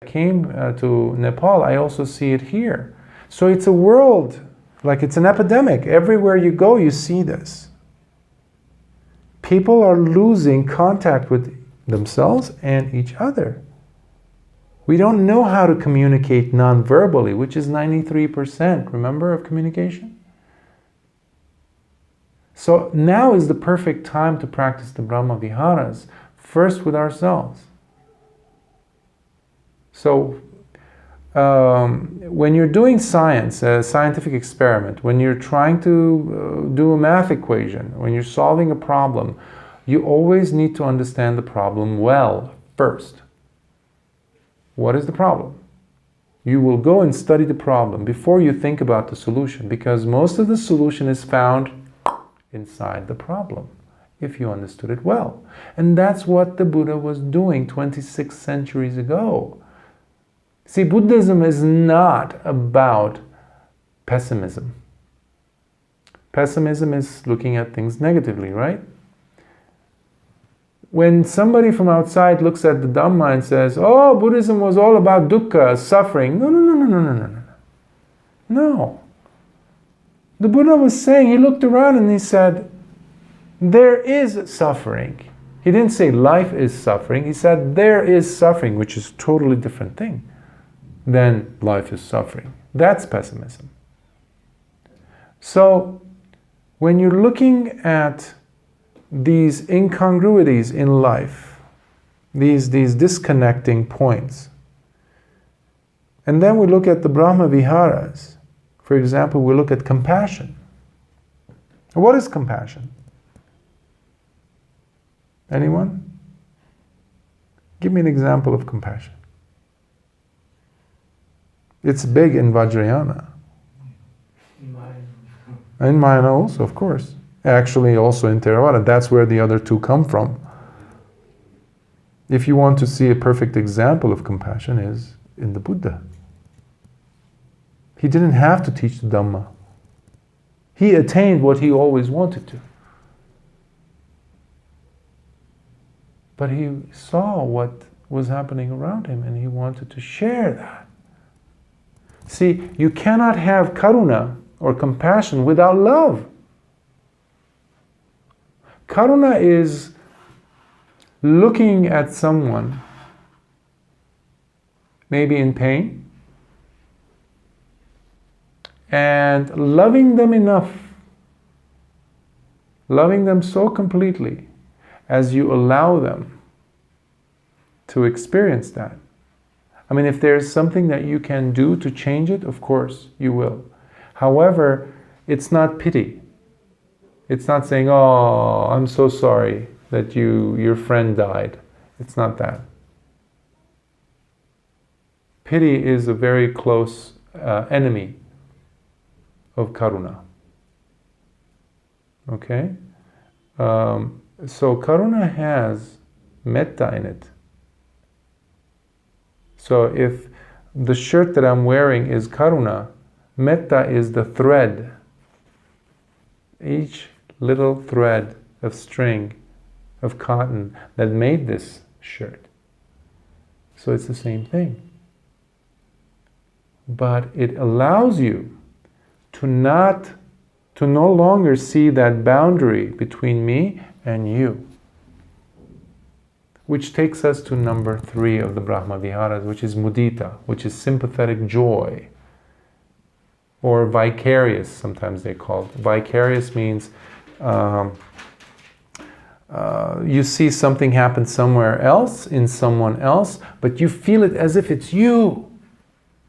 I came to Nepal, I also see it here. So it's a world, like it's an epidemic. Everywhere you go, you see this. People are losing contact with themselves and each other. We don't know how to communicate non-verbally, which is 93%, remember, of communication? So now is the perfect time to practice the Brahmaviharas, first with ourselves. So when you're doing science, a scientific experiment, when you're trying to do a math equation, when you're solving a problem, you always need to understand the problem well first. What is the problem? You will go and study the problem before you think about the solution, because most of the solution is found inside the problem, if you understood it well. And that's what the Buddha was doing 26 centuries ago. See, Buddhism is not about pessimism. Pessimism is looking at things negatively, right? When somebody from outside looks at the Dhamma and says, oh, Buddhism was all about dukkha, suffering. No. No. The Buddha was saying, he looked around and he said, there is suffering. He didn't say life is suffering. He said there is suffering, which is a totally different thing than life is suffering. That's pessimism. So when you're looking at these incongruities in life, these disconnecting points, and then we look at the Brahmaviharas, for example, we look at compassion. What is compassion? Anyone? Give me an example of compassion. It's big in Vajrayana. In Mayana also, of course. Actually, also in Theravada. That's where the other two come from. If you want to see a perfect example of compassion, is in the Buddha. He didn't have to teach the Dhamma. He attained what he always wanted to. But he saw what was happening around him and he wanted to share that. See, you cannot have karuna or compassion without love. Karuna is looking at someone, maybe in pain, and loving them enough, loving them so completely as you allow them to experience that. I mean, if there's something that you can do to change it, of course you will. However, it's not pity. It's not saying, oh, I'm so sorry that your friend died. It's not that. Pity is a very close enemy of karuna. Okay? So karuna has metta in it. So if the shirt that I'm wearing is karuna, metta is the thread. Each little thread of string, of cotton that made this shirt. So it's the same thing. But it allows you to no longer see that boundary between me and you. Which takes us to number 3 of the Brahmaviharas, which is mudita, which is sympathetic joy. Or vicarious, sometimes they call it. Vicarious means you see something happen somewhere else, in someone else, but you feel it as if it's you.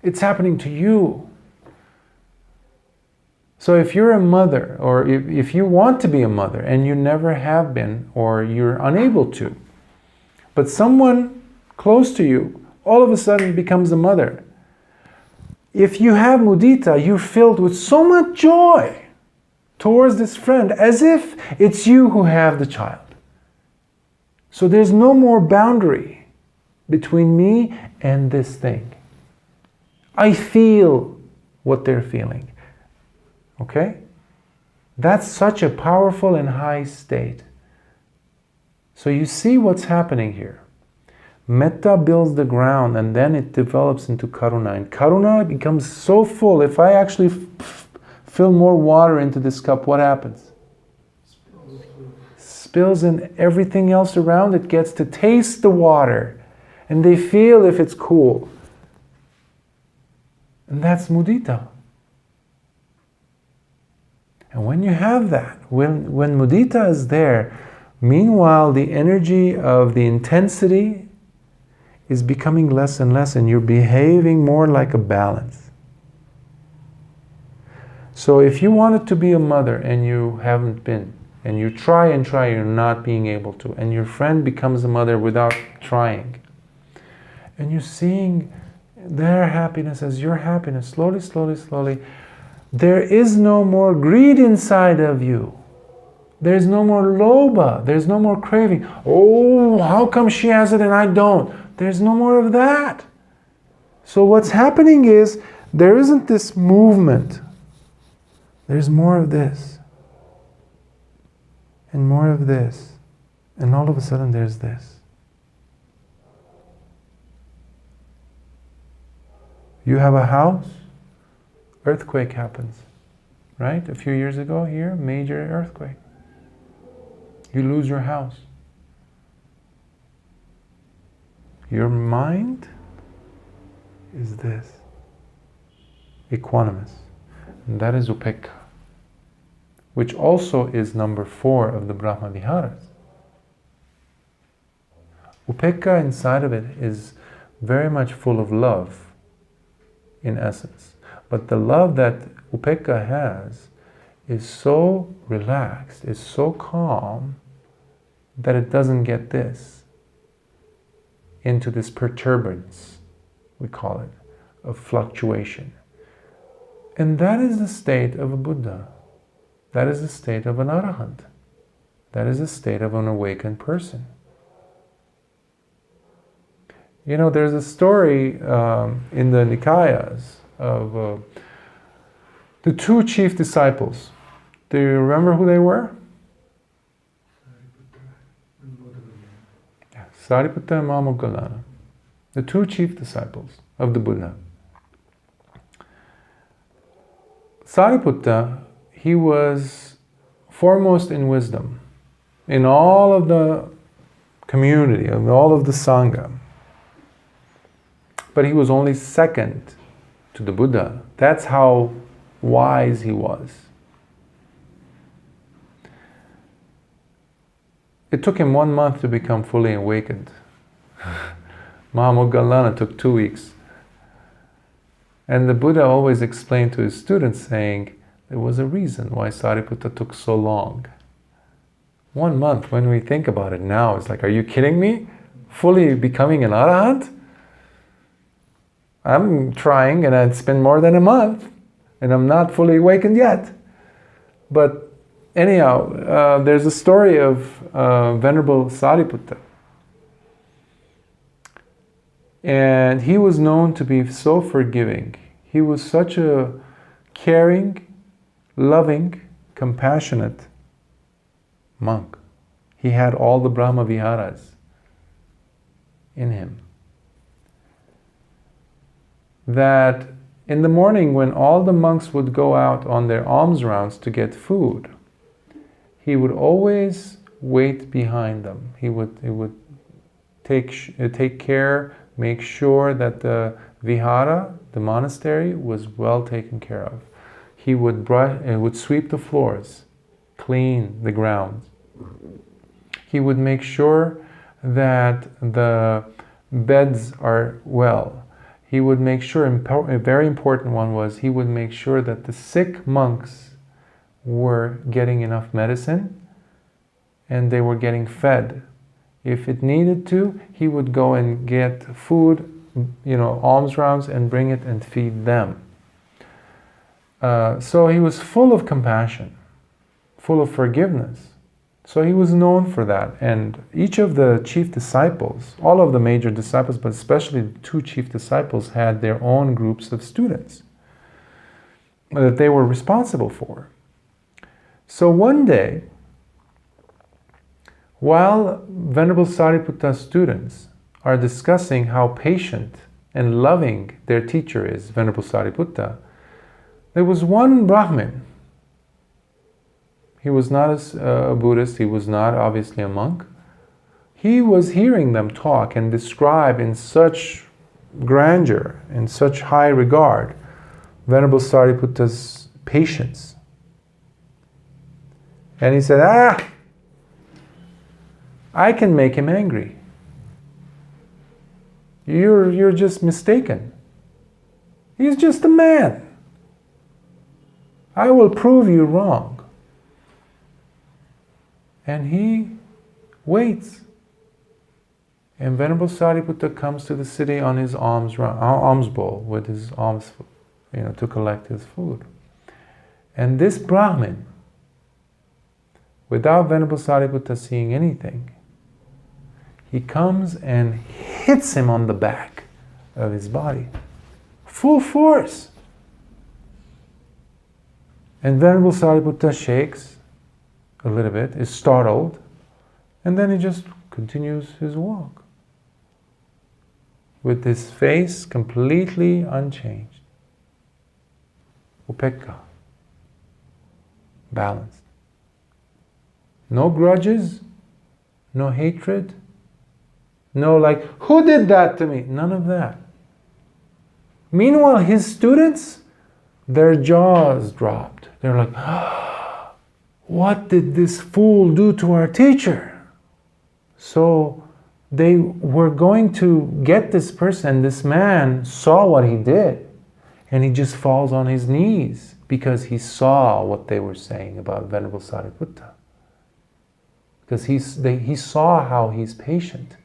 It's happening to you. So if you're a mother, or if you want to be a mother, and you never have been, or you're unable to, but someone close to you all of a sudden becomes a mother, if you have mudita, you're filled with so much joy towards this friend, as if it's you who have the child. So there's no more boundary between me and this thing. I feel what they're feeling. Okay? That's such a powerful and high state. So you see what's happening here. Metta builds the ground, and then it develops into karuna. And karuna becomes so full. If I actually fill more water into this cup, what happens? Spills, and everything else around it gets to taste the water. And they feel if it's cool. And that's mudita. And when you have that, when mudita is there, meanwhile the energy of the intensity is becoming less and less, and you're behaving more like a balance. So if you wanted to be a mother and you haven't been, and you try and try, you're not being able to, and your friend becomes a mother without trying, and you're seeing their happiness as your happiness, slowly, slowly, slowly, there is no more greed inside of you. There's no more lobha. There's no more craving. Oh, how come she has it and I don't? There's no more of that. So what's happening is, there isn't this movement. There's more of this. And more of this. And all of a sudden there's this. You have a house, earthquake happens. Right? A few years ago here, major earthquake. You lose your house. Your mind is this, equanimous. And that is upekkha, which also is number 4 of the Brahmaviharas. Upekkha inside of it is very much full of love, in essence. But the love that upekkha has is so relaxed, is so calm, that it doesn't get this, into this perturbance, we call it, of fluctuation. And that is the state of a Buddha. That is the state of an Arahant. That is the state of an awakened person. You know, there's a story in the Nikayas of the 2 chief disciples. Do you remember who they were? Sariputta and Moggallana, the 2 chief disciples of the Buddha. Sariputta, he was foremost in wisdom in all of the community, in all of the Sangha. But he was only second to the Buddha. That's how wise he was. It took him 1 month to become fully awakened. Moggallana took 2 weeks. And the Buddha always explained to his students, saying, there was a reason why Sariputta took so long. 1 month, when we think about it now, it's like, are you kidding me? Fully becoming an Arahant? I'm trying, and it's been more than a month, and I'm not fully awakened yet. But anyhow, there's a story of Venerable Sariputta. And he was known to be so forgiving. He was such a caring, loving, compassionate monk. He had all the Brahmaviharas in him. That in the morning, when all the monks would go out on their alms rounds to get food, he would always wait behind them. He would take care, make sure that the vihara, the monastery, was well taken care of. He would sweep the floors, clean the grounds. He would make sure that the beds are well. He would make sure, a very important one was, he would make sure that the sick monks were getting enough medicine and they were getting fed. If it needed to, he would go and get food, alms rounds, and bring it and feed them. So he was full of compassion, full of forgiveness. So he was known for that. And each of the chief disciples, all of the major disciples, but especially the 2 chief disciples, had their own groups of students that they were responsible for. So one day, while Venerable Sariputta's students are discussing how patient and loving their teacher is, Venerable Sariputta, there was one Brahmin. He was not a Buddhist, he was not obviously a monk. He was hearing them talk and describe in such grandeur, in such high regard, Venerable Sariputta's patience. And he said, I can make him angry. You're just mistaken. He's just a man. I will prove you wrong. And he waits. And Venerable Sariputta comes to the city on his alms bowl with his alms, to collect his food. And this Brahmin, without Venerable Sariputta seeing anything, he comes and hits him on the back of his body. Full force. And Venerable Sariputta shakes a little bit, is startled, and then he just continues his walk with his face completely unchanged. Upekka. Balanced. No grudges, no hatred, no like, who did that to me? None of that. Meanwhile, his students, their jaws dropped. They're like, what did this fool do to our teacher? So they were going to get this person. This man saw what he did, and he just falls on his knees because he saw what they were saying about Venerable Sariputta. Because he saw how he's patient.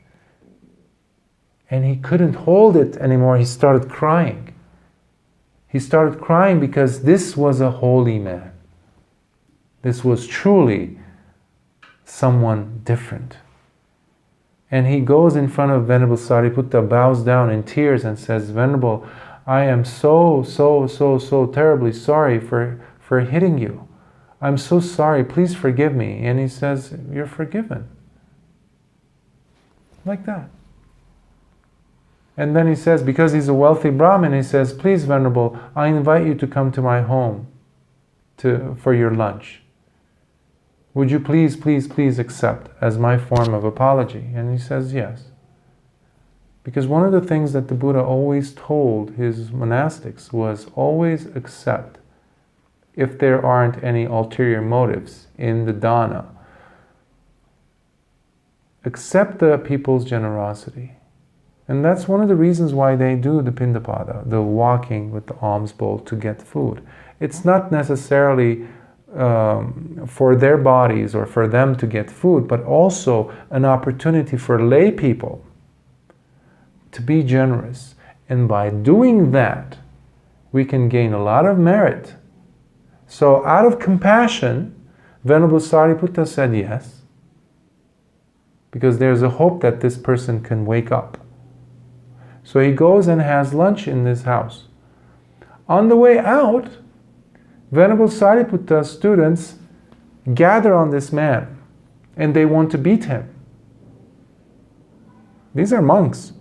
And he couldn't hold it anymore. He started crying. He started crying because this was a holy man. This was truly someone different. And he goes in front of Venerable Sariputta, bows down in tears and says, Venerable, I am so terribly sorry for hitting you. I'm so sorry, please forgive me. And he says, you're forgiven. Like that. And then he says, because he's a wealthy Brahmin, he says, please, Venerable, I invite you to come to my home for your lunch. Would you please accept as my form of apology? And he says, yes. Because one of the things that the Buddha always told his monastics was always accept if there aren't any ulterior motives in the dana. Accept the people's generosity. And that's one of the reasons why they do the pindapada, the walking with the alms bowl to get food. It's not necessarily for their bodies or for them to get food, but also an opportunity for lay people to be generous. And by doing that, we can gain a lot of merit. So out of compassion, Venerable Sariputta said yes, because there's a hope that this person can wake up. So he goes and has lunch in this house. On the way out, Venerable Sariputta's students gather on this man and they want to beat him. These are monks.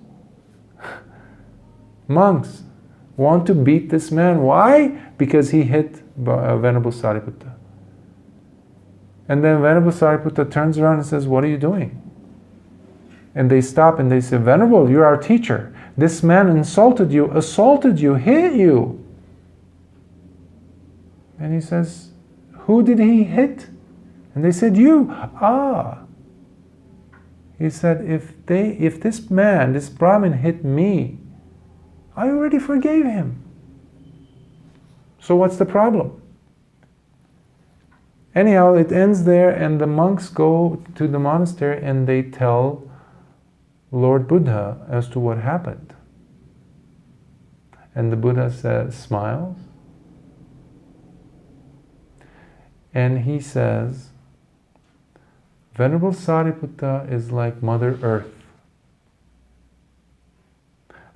Monks want to beat this man. Why? Because he hit Venerable Sariputta. And then Venerable Sariputta turns around and says, what are you doing? And they stop and they say, Venerable, you're our teacher. This man insulted you, assaulted you, hit you. And he says, who did he hit? And they said, you. He said, if this Brahmin hit me, I already forgave him. So what's the problem? Anyhow, it ends there, and the monks go to the monastery and they tell Lord Buddha as to what happened. And the Buddha smiles. And he says, Venerable Sariputta is like Mother Earth.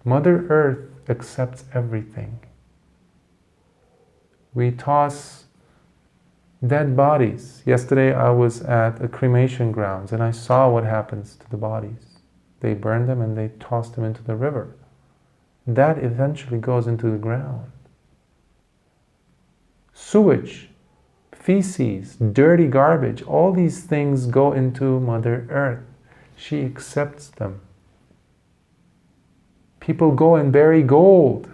Mother Earth accepts everything. We toss dead bodies. Yesterday I was at a cremation grounds and I saw what happens to the bodies. they burn them and they toss them into the river. That eventually goes into the ground. Sewage, feces, dirty garbage, all these things go into Mother Earth. She accepts them. People go and bury gold,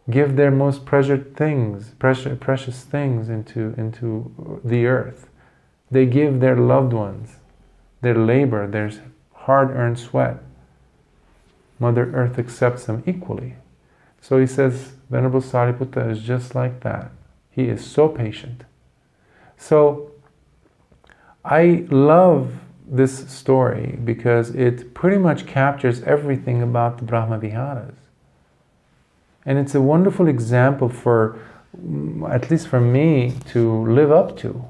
give their most precious things into the earth. They give their loved ones, their labor, their hard-earned sweat. Mother Earth accepts them equally. So he says, Venerable Sariputta is just like that. He is so patient. So I love this story because it pretty much captures everything about the Brahmaviharas. And it's a wonderful example for, at least for me, to live up to.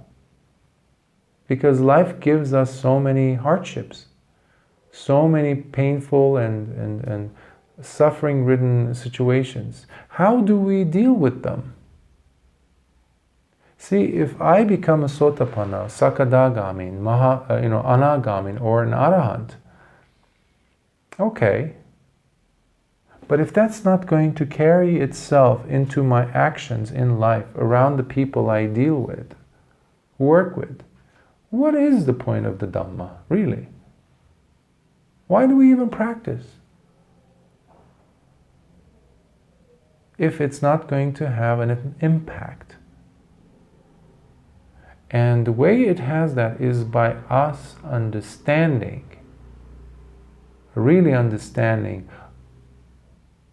Because life gives us so many hardships, so many painful and suffering-ridden situations. How do we deal with them? See, if I become a Sotapanna, Sakadagamin, Anagamin, or an Arahant, okay. But if that's not going to carry itself into my actions in life, around the people I deal with, work with, what is the point of the Dhamma, really? Why do we even practice? If it's not going to have an impact. And the way it has that is by us understanding, really understanding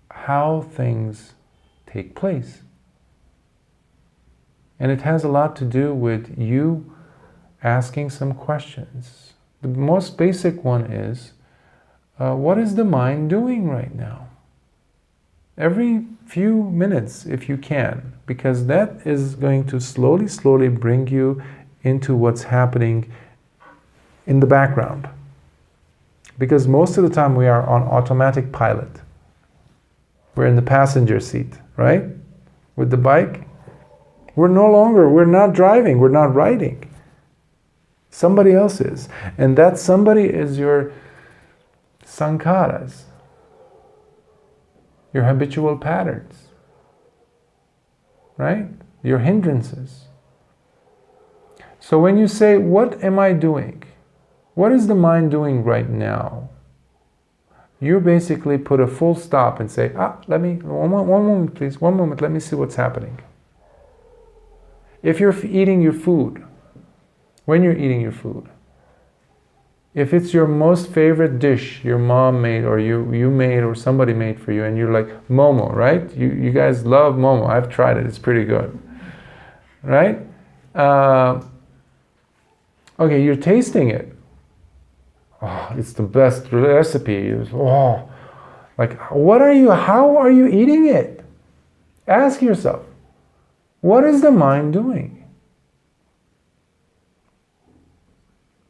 how things take place. And it has a lot to do with you asking some questions. The most basic one is, what is the mind doing right now? Every few minutes, if you can, because that is going to slowly bring you into what's happening in the background. Because most of the time we are on automatic pilot. We're in the passenger seat, right? With the bike. We're not driving, we're not riding. Somebody else is. And that somebody is your sankharas, your habitual patterns, right? Your hindrances. So when you say, what am I doing? What is the mind doing right now? You basically put a full stop and say, let me, one moment please, one moment, let me see what's happening. If you're eating your food, when you're eating your food, if it's your most favorite dish your mom made or you made or somebody made for you and you're like, momo, right? You guys love momo. I've tried it. It's pretty good. Right? Okay, you're tasting it. Oh, it's the best recipe. Oh, like, how are you eating it? Ask yourself, what is the mind doing?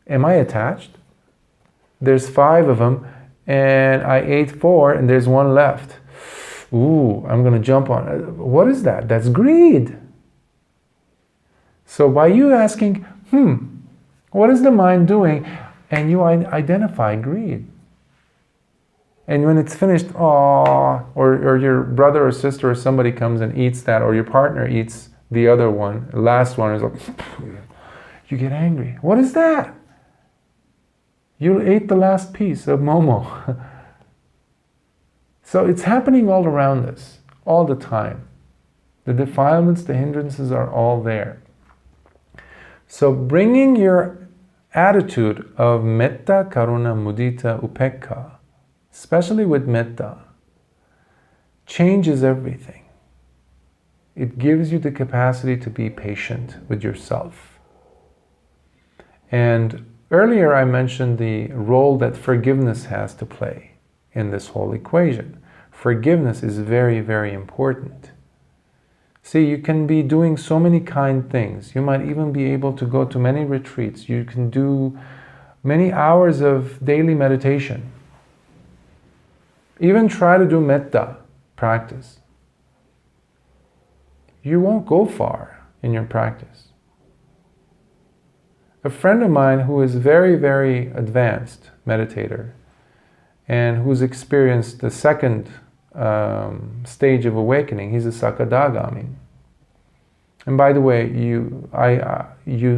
Am I attached? There's 5 of them, and I ate 4, and there's 1 left. Ooh, I'm going to jump on it. What is that? That's greed. So by you asking, what is the mind doing? And you identify greed. And when it's finished, or your brother or sister or somebody comes and eats that, or your partner eats the other one, the last one is like, you get angry. What is that? You ate the last piece of momo. So it's happening all around us, all the time. The defilements, the hindrances are all there. So bringing your attitude of metta, karuna, mudita, upekkha, especially with metta, changes everything. It gives you the capacity to be patient with yourself. And earlier I mentioned the role that forgiveness has to play in this whole equation. Forgiveness is very, very important. See, you can be doing so many kind things. You might even be able to go to many retreats. You can do many hours of daily meditation. Even try to do metta practice. You won't go far in your practice. A friend of mine who is very, very advanced meditator and who's experienced the second stage of awakening, he's a Sakadagami. And by the way, you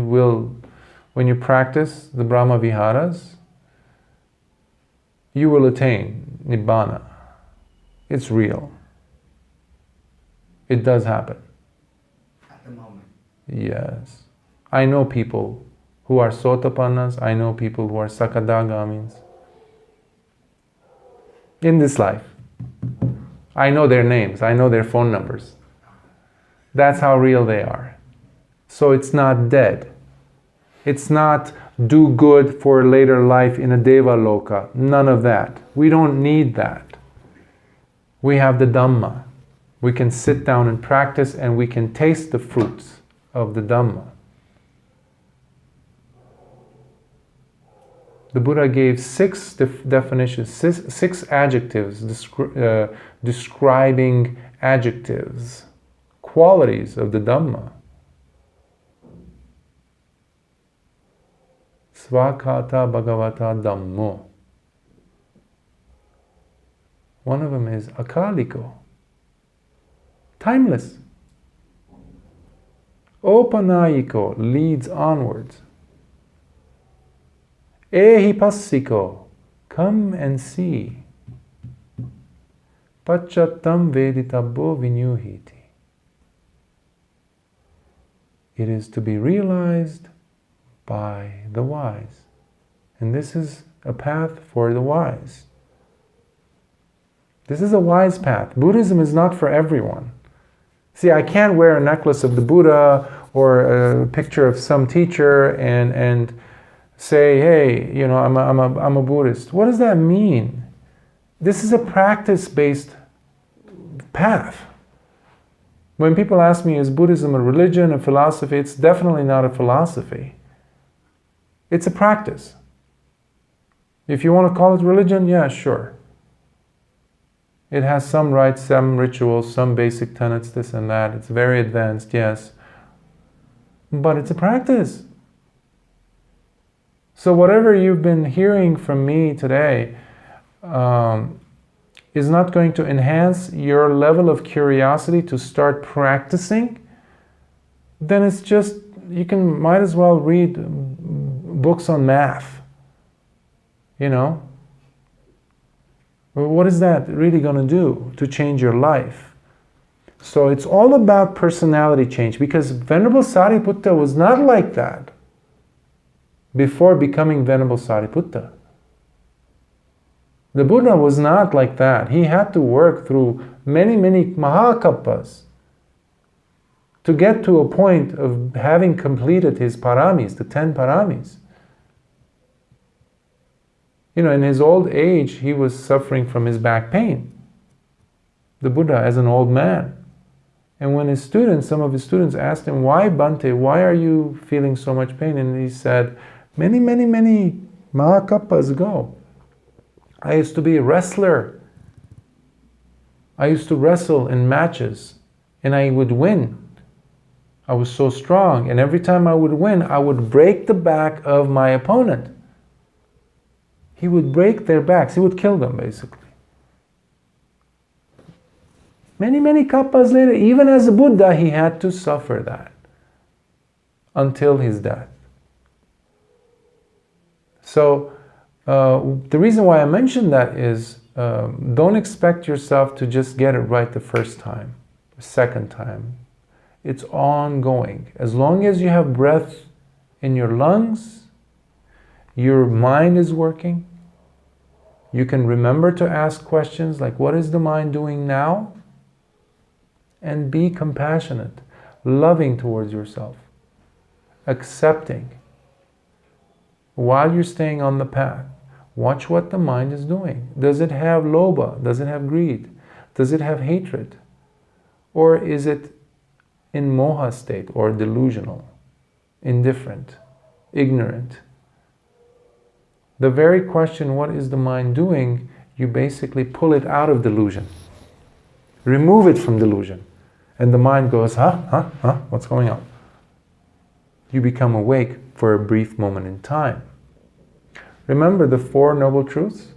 will, when you practice the Brahmaviharas, you will attain Nibbana. It's real. It does happen. At the moment. Yes. I know people who are Sotapannas, I know people who are Sakadagamis. In this life. I know their names, I know their phone numbers. That's how real they are. So it's not dead. It's not do good for later life in a Deva Loka. None of that. We don't need that. We have the Dhamma. We can sit down and practice and we can taste the fruits of the Dhamma. The Buddha gave 6 definitions, 6 adjectives describing adjectives, qualities of the Dhamma. Svakata Bhagavata Dhammo. One of them is akaliko, timeless. Opanayiko, leads onwards. Ehipassiko, come and see. Pachattam veditabbo vinyuhiti. It is to be realized by the wise. And this is a path for the wise. This is a wise path. Buddhism is not for everyone. See, I can't wear a necklace of the Buddha or a picture of some teacher and say, hey, you know, I'm a Buddhist. What does that mean? This is a practice-based path. When people ask me, is Buddhism a religion, a philosophy? It's definitely not a philosophy. It's a practice. If you want to call it religion, yeah, sure. It has some rites, some rituals, some basic tenets, this and that. It's very advanced, yes. But it's a practice. So whatever you've been hearing from me today is not going to enhance your level of curiosity to start practicing. Then it's just, might as well read books on math. You know? Well, what is that really going to do to change your life? So it's all about personality change, because Venerable Sariputta was not like that before becoming Venerable Sariputta. The Buddha was not like that. He had to work through many, many mahakappas to get to a point of having completed his paramis, the 10 paramis. You know, in his old age, he was suffering from his back pain. The Buddha as an old man. And when some of his students asked him, why Bhante, why are you feeling so much pain? And he said, many, many, many mahakappas ago, I used to be a wrestler. I used to wrestle in matches and I would win. I was so strong, and every time I would win, I would break the back of my opponent. He would break their backs. He would kill them, basically. Many, many kappas later, even as a Buddha, he had to suffer that until his death. So, the reason why I mention that is, don't expect yourself to just get it right the first time, the second time. It's ongoing. As long as you have breath in your lungs, your mind is working, you can remember to ask questions like, what is the mind doing now? And be compassionate, loving towards yourself, accepting. While you're staying on the path, watch what the mind is doing. Does it have lobha? Does it have greed? Does it have hatred? Or is it in moha state or delusional, indifferent, ignorant? The very question, what is the mind doing, you basically pull it out of delusion. Remove it from delusion. And the mind goes, huh, what's going on? You become awake for a brief moment in time. Remember the Four Noble Truths?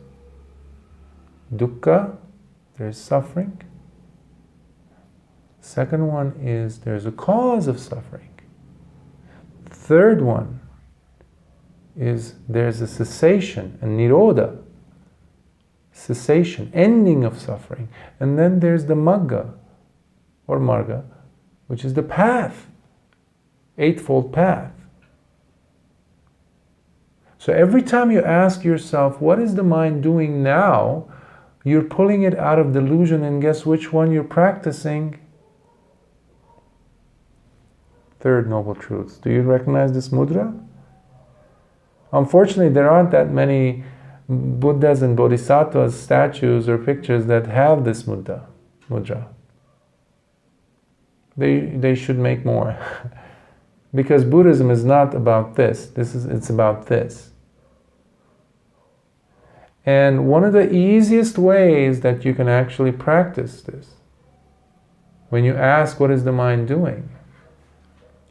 Dukkha, there's suffering. Second one is there's a cause of suffering. Third one is there's a cessation, a nirodha, cessation, ending of suffering. And then there's the magga, or marga, which is the path, eightfold path. So every time you ask yourself, what is the mind doing now? You're pulling it out of delusion, and guess which one you're practicing? Third Noble Truths. Do you recognize this mudra? Unfortunately, there aren't that many Buddhas and Bodhisattvas statues or pictures that have this mudra. They should make more. Because Buddhism is not about this. It's about this. And one of the easiest ways that you can actually practice this, when you ask what is the mind doing,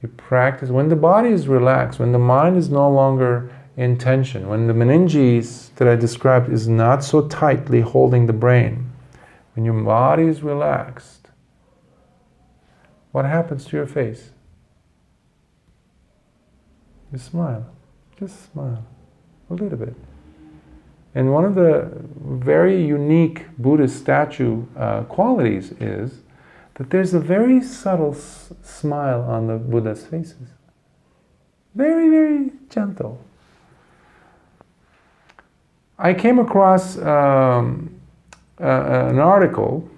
you practice when the body is relaxed, when the mind is no longer in tension, when the meninges that I described is not so tightly holding the brain, when your body is relaxed, what happens to your face? You smile. Just smile. A little bit. And one of the very unique Buddhist statue qualities is that there's a very subtle smile on the Buddha's faces. Very, very gentle. I came across an article,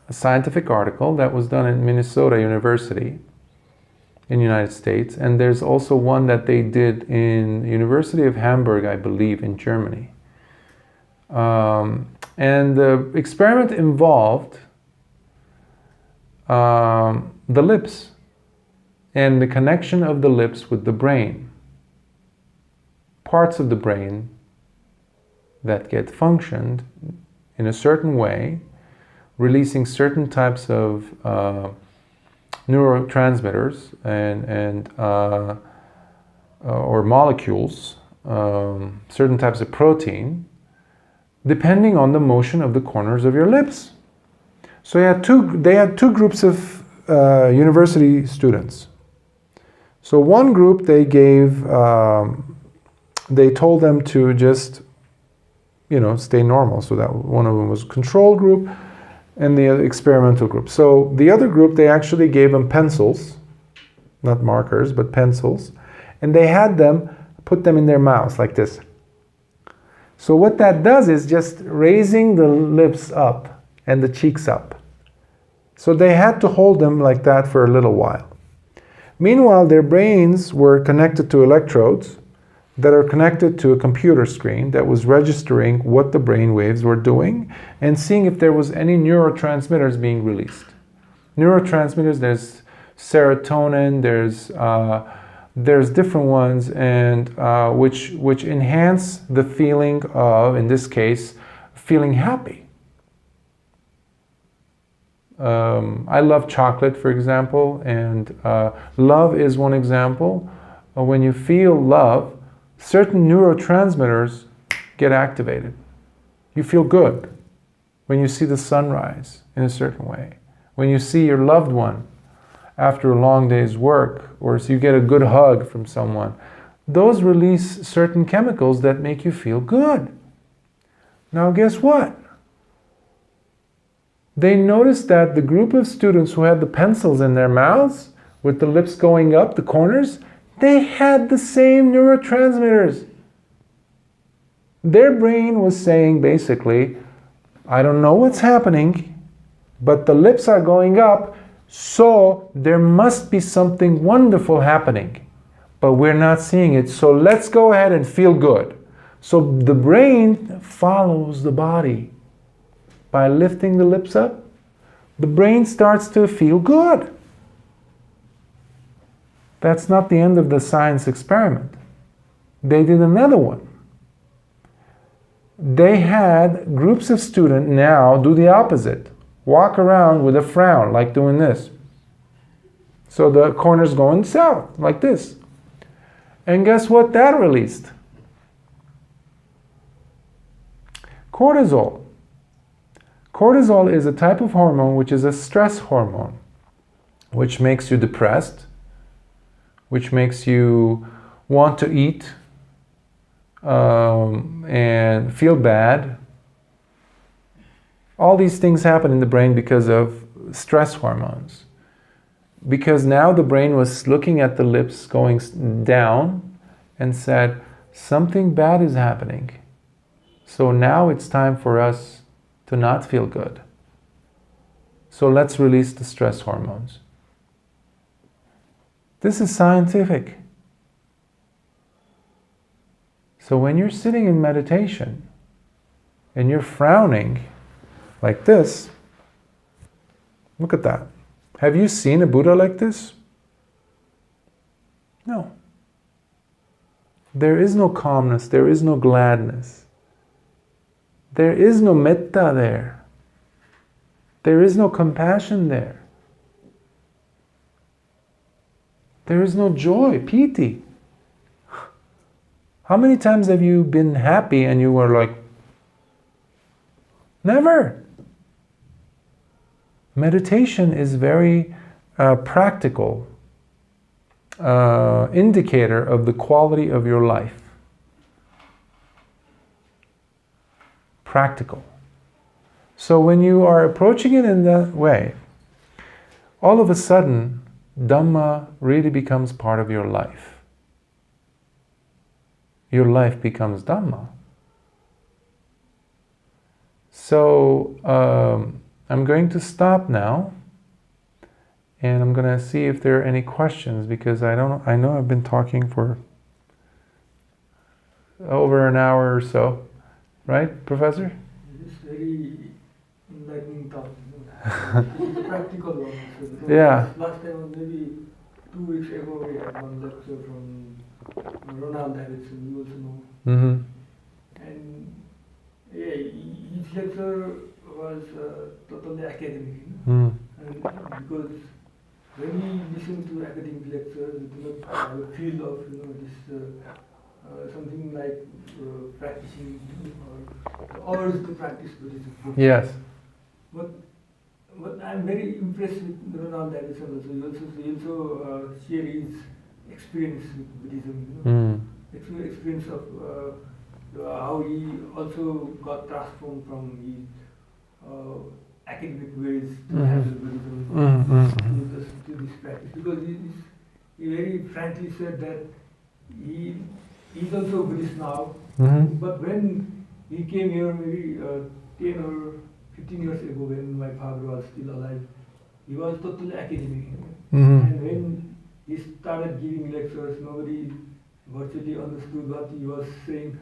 a scientific article that was done at Minnesota University in the United States, and there's also one that they did in the University of Hamburg, I believe, in Germany. And the experiment involved the lips and the connection of the lips with the brain. Parts of the brain that get functioned in a certain way, releasing certain types of neurotransmitters or molecules, certain types of protein, depending on the motion of the corners of your lips. So they had two groups of university students. So one group they told them to just, stay normal. So that one of them was control group and the experimental group. So the other group, they actually gave them pencils, not markers, but pencils, and they had them put them in their mouths like this. So what that does is just raising the lips up and the cheeks up. So they had to hold them like that for a little while. Meanwhile, their brains were connected to electrodes that are connected to a computer screen that was registering what the brain waves were doing and seeing if there was any neurotransmitters being released. Neurotransmitters, there's serotonin, there's different ones, and which enhance the feeling of, in this case, feeling happy. I love chocolate, for example, and love is one example. When you feel love, certain neurotransmitters get activated. You feel good when you see the sunrise in a certain way. When you see your loved one after a long day's work, or so you get a good hug from someone. Those release certain chemicals that make you feel good. Now guess what? They noticed that the group of students who had the pencils in their mouths, with the lips going up, the corners, they had the same neurotransmitters. Their brain was saying basically, I don't know what's happening, but the lips are going up, so there must be something wonderful happening. But we're not seeing it, so let's go ahead and feel good. So the brain follows the body. By lifting the lips up, the brain starts to feel good. That's not the end of the science experiment. They did another one. They had groups of students now do the opposite. Walk around with a frown, like doing this. So the corner's going south, like this. And guess what that released? Cortisol. Cortisol is a type of hormone which is a stress hormone, which makes you depressed, which makes you want to eat and feel bad. All these things happen in the brain because of stress hormones. Because now the brain was looking at the lips going down and said, something bad is happening. So now it's time for us to not feel good. So let's release the stress hormones. This is scientific. So when you're sitting in meditation and you're frowning like this, look at that. Have you seen a Buddha like this? No. There is no calmness, there is no gladness. There is no metta there. There is no compassion there. There is no joy, piti. How many times have you been happy and you were like, never. Meditation is very practical indicator of the quality of your life. Practical. So when you are approaching it in that way, all of a sudden, Dhamma really becomes part of your life. Your life becomes Dhamma. So I'm going to stop now, and I'm going to see if there are any questions, because I know I've been talking for over an hour or so. Right, Professor? It is very enlightening talk. It's a practical one. So Yeah. Last time, maybe 2 weeks ago, we had one lecture from Ronald Davidson, you also know. Mm-hmm. And yeah, each lecture was totally academic. Mm. And because when we listen to academic lectures, we do not have a feel of this something like practicing or hours to practice Buddhism. Yes. But I'm very impressed with Ronald Davidson also. He also share his experience with Buddhism. Experience of how he also got transformed from his academic ways to handle Buddhism to this practice. Because he very frankly said that he's also Buddhist now, but when he came here maybe 10 or 15 years ago, when my father was still alive, he was totally academic. And when he started giving lectures, nobody virtually understood what he was saying.